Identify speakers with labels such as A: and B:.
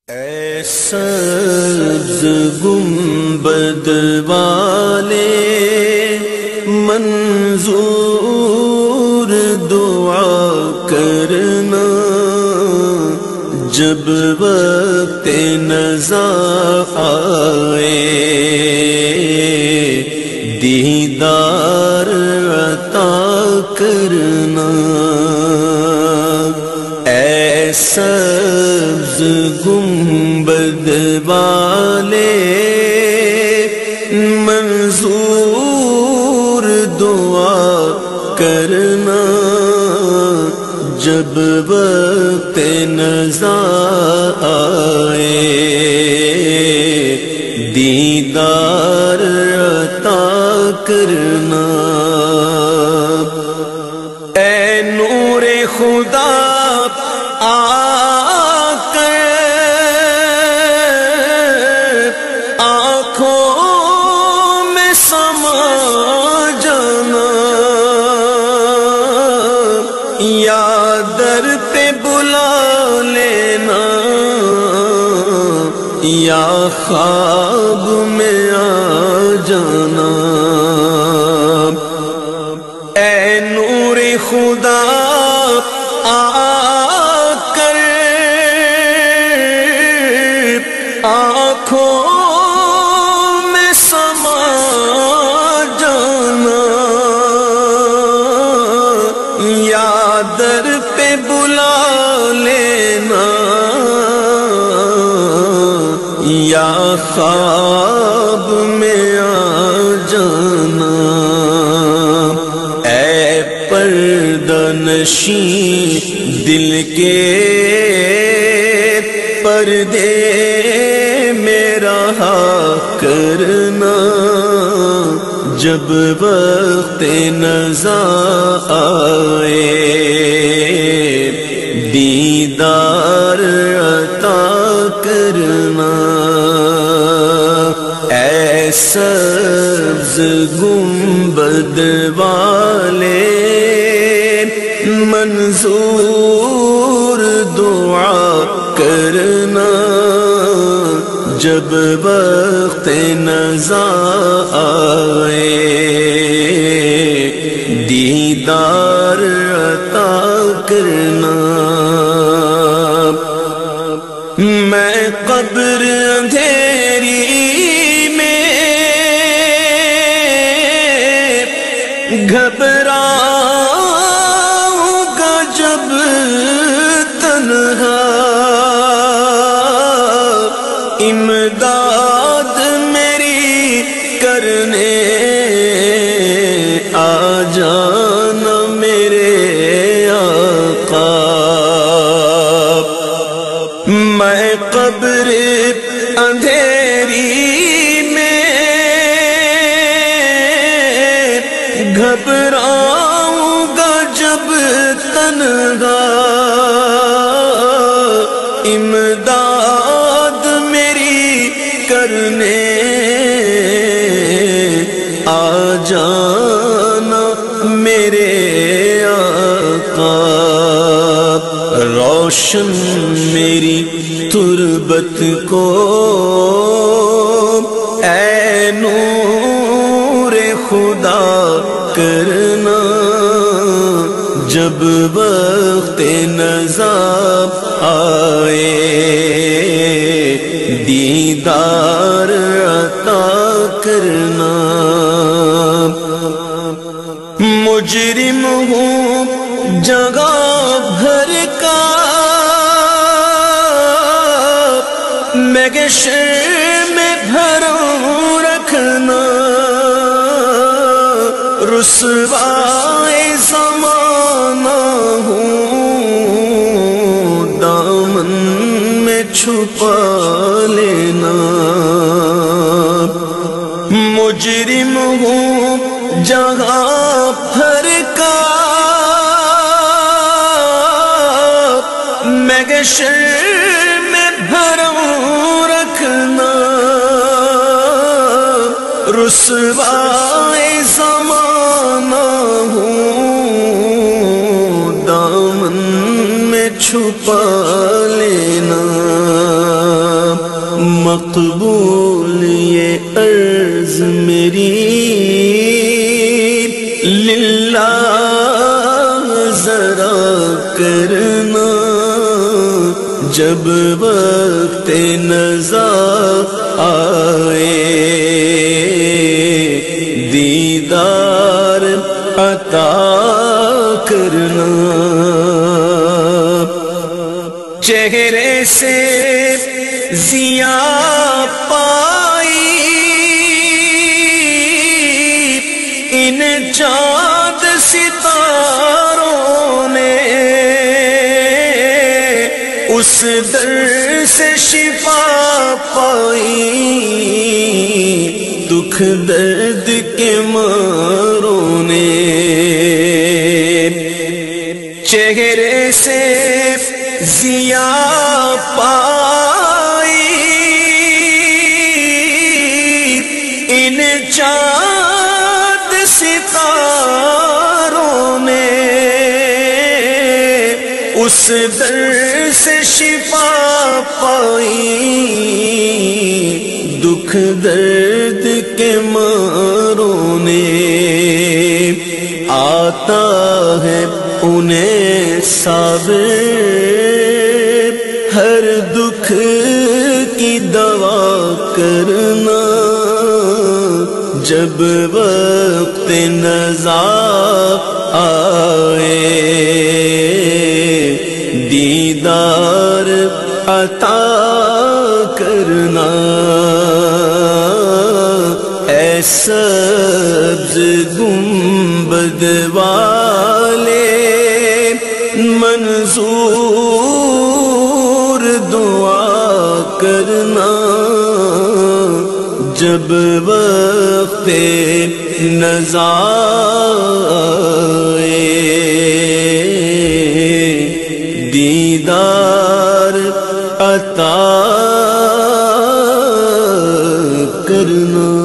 A: اے سبز گنبد والے منظور دعا کرنا، جب وقت نزا آئے دیدار عطا کرنا۔ اے سبز گنبد والے منظور دعا کرنا، جب وقت نزا آئے دیدار عطا کرنا۔ اے نور خدا یا در پہ بلا لینا، یا خواب میں آ جانا۔ اے نور خدا آ کر آنکھوں میں سما جانا، یا در پہ بلا لینا، یا خواب میں آ جانا۔ اے پردہ نشین دل کے پردے میں رہا کرنا، جب وقت نزا آئے دیدار عطا کرنا۔ اے سبز گنبد والے منظور دعا کرنا، جب وقت نزا آئے دیدار عطا کرنا۔ میں قبر اندھیری میں گھبراؤں گا جب تنہا، امداد میری کرنے آ جانا میرے آقا۔ میں قبر اندھیری میں گھبراؤں گا جب تنہا، امداد میری کرنے آ جانا میرے آقا۔ روشن میری تربت کو اے نور خدا کرنا، جب وقت نزا آئے دیدار عطا کرنا۔ مجرم ہوں جگہ بھر کا میں گشر میں بھروں رکھنا، رسوائے زمانہ ہوں دامن میں چھپا لینا۔ مجرم ہوں جہاں بھر کا میں گشر میں بھروں رکھنا، رسوائے زمانہ ہوں دامن میں چھپا لینا۔ جب وقت نزا آئے دیدار عطا کرنا، چہرے سے ضیا پائی ان چاند ستاروں نے، اس در سے شفا پائی دکھ درد کے ماروں نے، چہرے سے ضیا پائی ان چاند ستاروں نے، اس در سے شفا پائی دکھ درد کے ماروں نے، آتا ہے انہیں صابر ہر دکھ کی دوا کرنا، جب وقت نزا آئے دیدار عطا کرنا، اے سبز گنبد والے منظور دعا کرنا، جب وقت نزا آئے دیدار عطا کرنا۔